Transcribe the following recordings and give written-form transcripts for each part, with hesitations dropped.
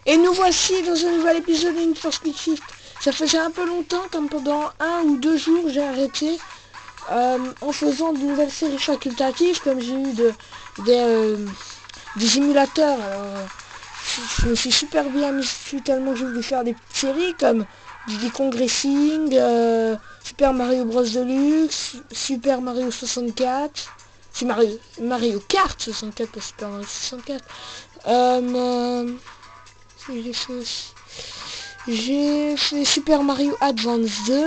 Et nous voici dans un nouvel épisode de Need for Speed Shift. Ça faisait un peu longtemps, comme pendant 1 ou 2 jours j'ai arrêté en faisant de nouvelles séries facultatives, comme j'ai eu des émulateurs. Alors, je me suis super bien mis dessus tellement que j'ai voulu faire des petites séries comme Diddy Kong Racing, Super Mario Bros Deluxe, Super Mario 64, Mario Kart 64, pas Super Mario 64. J'ai fait Super Mario Advance 2.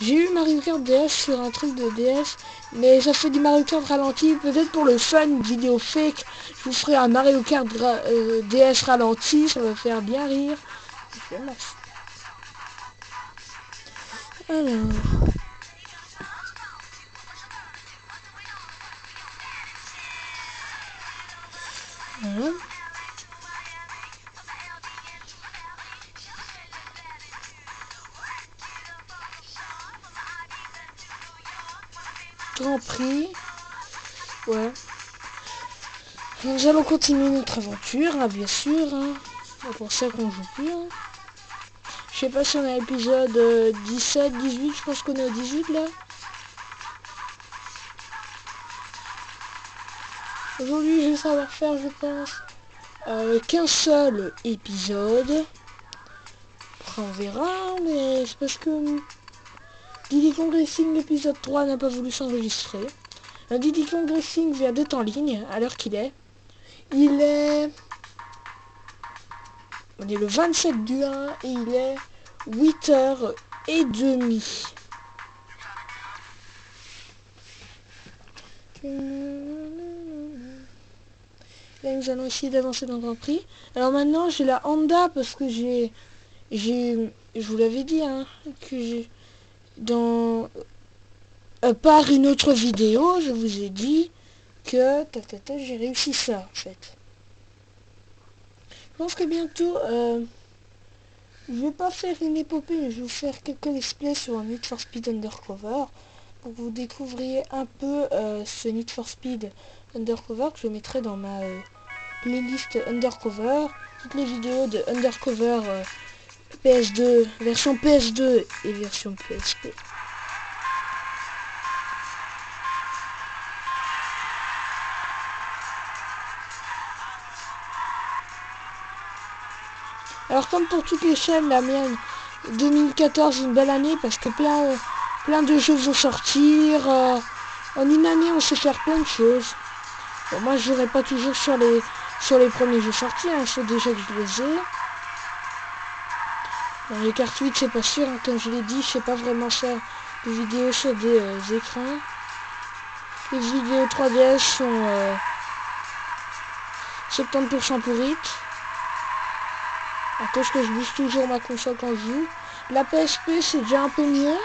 J'ai eu Mario Kart DS sur un truc de DS, mais ça fait du Mario Kart ralenti. Peut-être pour le fun, une vidéo fake, je vous ferai un Mario Kart DS ralenti, ça va faire bien rire. Alors... Voilà. Grand Prix. Ouais. Nous allons continuer notre aventure, hein, bien sûr. Hein. C'est pour ça qu'on joue plus. Hein. Je sais pas si on est à l'épisode 17, 18, je pense qu'on est au 18 là. Aujourd'hui, je vais savoir faire, je pense, qu'un seul épisode. Après, on verra, mais c'est parce que Diddy Kong Racing épisode 3 n'a pas voulu s'enregistrer. Diddy Kong Racing vient d'être en ligne, à l'heure qu'il est. On est le 27 du 1 et il est 8h30. Là, nous allons essayer d'avancer dans le Grand Prix. Alors maintenant, j'ai la Honda parce que je vous l'avais dit, hein, que j'ai par une autre vidéo, je vous ai dit que j'ai réussi ça en fait. Je pense que bientôt, je vais pas faire une épopée, mais je vais vous faire quelques displays sur un Need for Speed Undercover pour que vous découvriez un peu ce Need for Speed Undercover que je mettrai dans ma playlist Undercover. Toutes les vidéos de Undercover PS2, version PS2 et version PSP. Alors comme pour toutes les chaînes, la mienne, 2014 une belle année parce que plein de jeux vont sortir. En une année on sait faire plein de choses. Bon, moi je jouerai pas toujours sur les premiers jeux sortis, hein, je sais déjà que je les ai. Dans les cartes 8 c'est pas sûr, hein, comme je l'ai dit, je sais pas vraiment faire des vidéos sur des écrans. Les vidéos 3DS sont 70% pourrites. À cause que je bouge toujours ma console quand je joue. La PSP c'est déjà un peu mieux.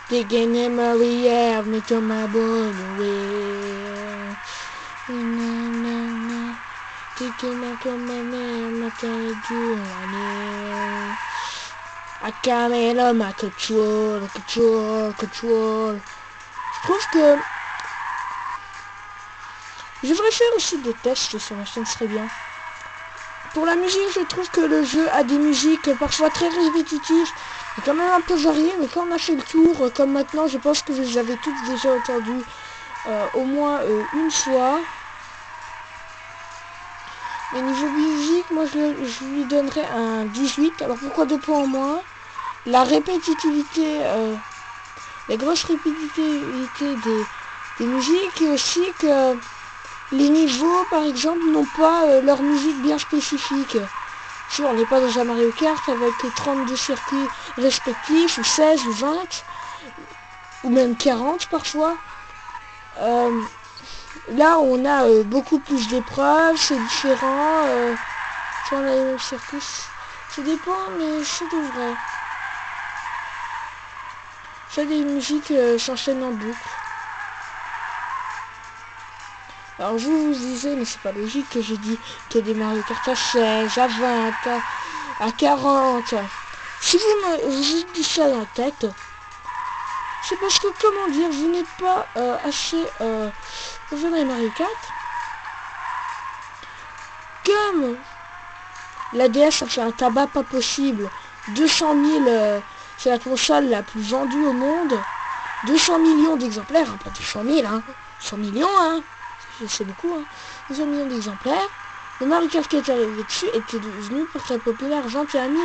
Taking Maria, me to my born away. Taking my command, my control. I can't handle my control. Je trouve que je devrais faire aussi des tests sur ma chaîne, ce serait bien. Pour la musique, je trouve que le jeu a des musiques parfois très répétitives, mais quand même un peu variées, mais quand on a fait le tour, comme maintenant, je pense que vous les avez toutes déjà entendues au moins une fois. Mais niveau musique, moi je lui donnerais un 18. Alors pourquoi 2 points en moins? La répétitivité, la grosse répétitivité des musiques, et aussi que les niveaux, par exemple, n'ont pas leur musique bien spécifique. Si on n'est pas dans un Mario Kart avec les 32 circuits respectifs, ou 16, ou 20, ou même 40 parfois. Là, on a beaucoup plus d'épreuves, c'est différent. On a les mêmes circuits. Ça dépend, mais ça devrait. Ça, des musiques s'enchaînent en boucle. Alors vous disiez, mais c'est pas logique que j'ai dit qu'il y a des Mario Kart à 16, à 20, à 40. Si vous dit ça dans la tête, c'est parce que, comment dire, vous n'êtes pas assez... vous verrez Mario Kart. Comme la DS a fait un tabac pas possible, 200 000, c'est la console la plus vendue au monde, 200 millions d'exemplaires, hein, pas 200 000, hein, 100 millions, hein, c'est beaucoup, hein, 200 millions d'exemplaires. Le Mario Kart qui est arrivé dessus était devenu très populaire, 21 000.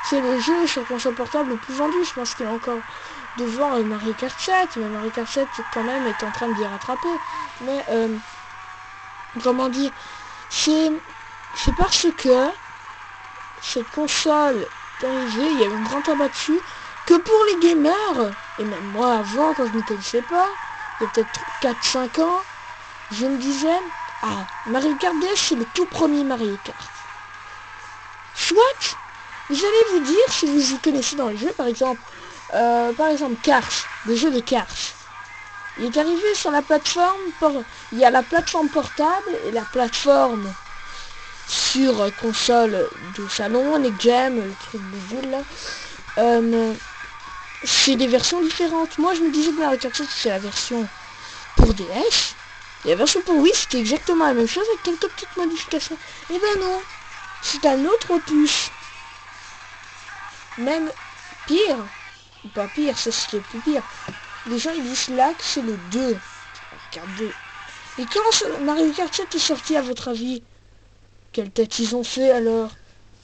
C'est le jeu sur console portable le plus vendu. Je pense qu'il y a encore devant Mario Kart 7, mais Mario Kart 7 quand même est en train de l'y rattraper. Mais comment dire, c'est parce que cette console est arrivée, il y a eu un grand tabac dessus, que pour les gamers, et même moi avant quand je ne connaissais pas, il y a peut-être 4-5 ans, je me disais, ah, Mario Kart DS c'est le tout premier Mario Kart. Soit, vous allez vous dire, si vous y connaissez dans les jeux, par exemple Cars, le jeu de Cars. Il est arrivé sur la plateforme, il y a la plateforme portable et la plateforme sur console de salon, Next Gem, le truc de jeu là. C'est des versions différentes. Moi je me disais que Mario Kart 7 c'est la version pour DS. Et la version pour Wii c'était exactement la même chose avec quelques petites modifications. Et ben non, c'est un autre opus. Même pire, pas pire, ça c'était plus pire. Les gens ils disent là que c'est le 2. Kart 2. Et quand Mario Kart 7 est sorti à votre avis, quelle tête ils ont fait alors?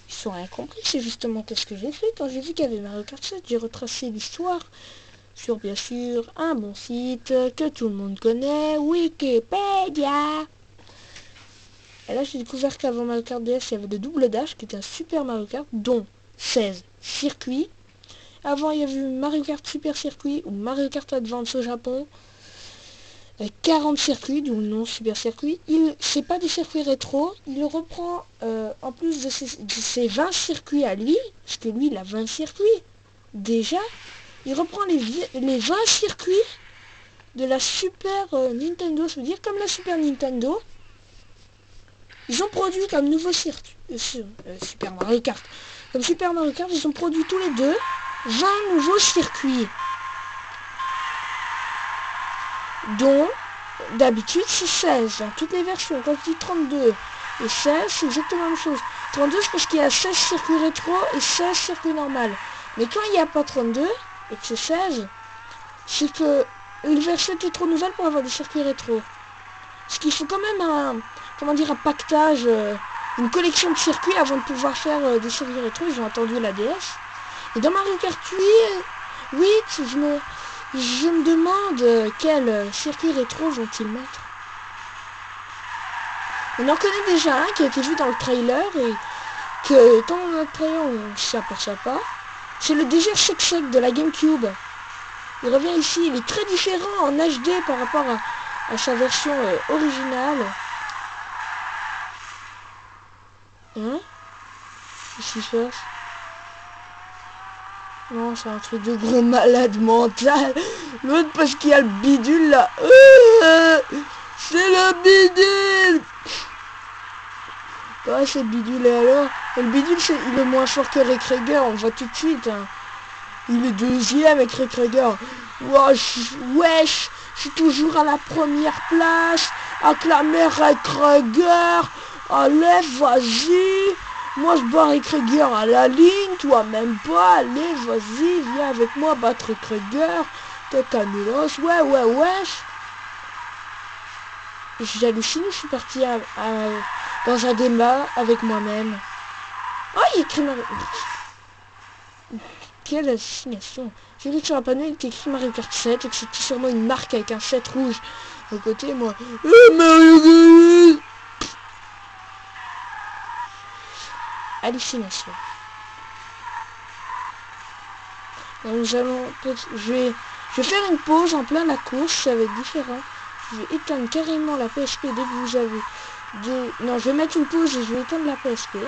Ils sont rien compris, c'est justement qu'est-ce que j'ai fait quand j'ai vu qu'il y avait Mario Kart 7, j'ai retracé l'histoire sur bien sûr un bon site que tout le monde connaît, Wikipédia. Et là j'ai découvert qu'avant Mario Kart DS il y avait le double dash qui était un super Mario Kart dont 16 circuits. Avant il y avait eu Mario Kart Super Circuit ou Mario Kart Advance au Japon. 40 circuits, d'où le nom Super Circuit. C'est pas des circuits rétro, il reprend en plus de ses 20 circuits à lui, parce que lui il a 20 circuits déjà, il reprend les 20 circuits de la Super Nintendo, ça veut dire comme la Super Nintendo. Ils ont produit comme nouveau circuit, Super Mario Kart. Comme Super Mario Kart, ils ont produit tous les deux 20 nouveaux circuits. Dont, d'habitude, c'est 16 dans toutes les versions. Quand je dis 32 et 16, c'est exactement la même chose. 32, c'est parce qu'il y a 16 circuits rétro et 16 circuits normaux. Mais quand il n'y a pas 32 et que c'est 16, c'est que les versions étaient trop nouvelles pour avoir des circuits rétro. Parce qu'il faut quand même un pactage, une collection de circuits avant de pouvoir faire des circuits rétro. Ils ont attendu la DS. Et dans Mario Kart 8, je me demande quel circuit rétro vont-ils mettre. On en connaît déjà un qui a été vu dans le trailer et que tant dans le trailer on ne s'aperçoit pas. C'est le désert sec de la GameCube. Il revient ici, il est très différent en HD par rapport à sa version originale. Hein? Qu'est-ce qui se passe? Non, c'est un truc de gros malade mental. L'autre parce qu'il y a le bidule là. C'est le bidule. Ouais, c'est le bidule et alors. Et le bidule, il est moins fort que Ray Krieger, on voit tout de suite. Hein. Il est deuxième avec Ray Krieger. Wesh, je suis toujours à la première place. Acclamez Ray Krieger. Allez, vas-y. Moi, je bats Ray Krieger à la ligne, toi même pas. Allez, vas-y, viens avec moi battre Ray Krieger. T'es canulos, wesh. J'hallucine, je suis parti dans un débat avec moi-même. Oh, il écrit Mario... Quelle hallucination. J'ai vu que sur un panneau, il était écrit Mario Kart 7 et que c'était sûrement une marque avec un 7 rouge. À côté, moi... Mario Kart. Hallucination. Donc je vais faire une pause en plein la course, ça va être différent. Je vais éteindre carrément la PSP dès que vous avez... Non, je vais mettre une pause et je vais éteindre la PSP.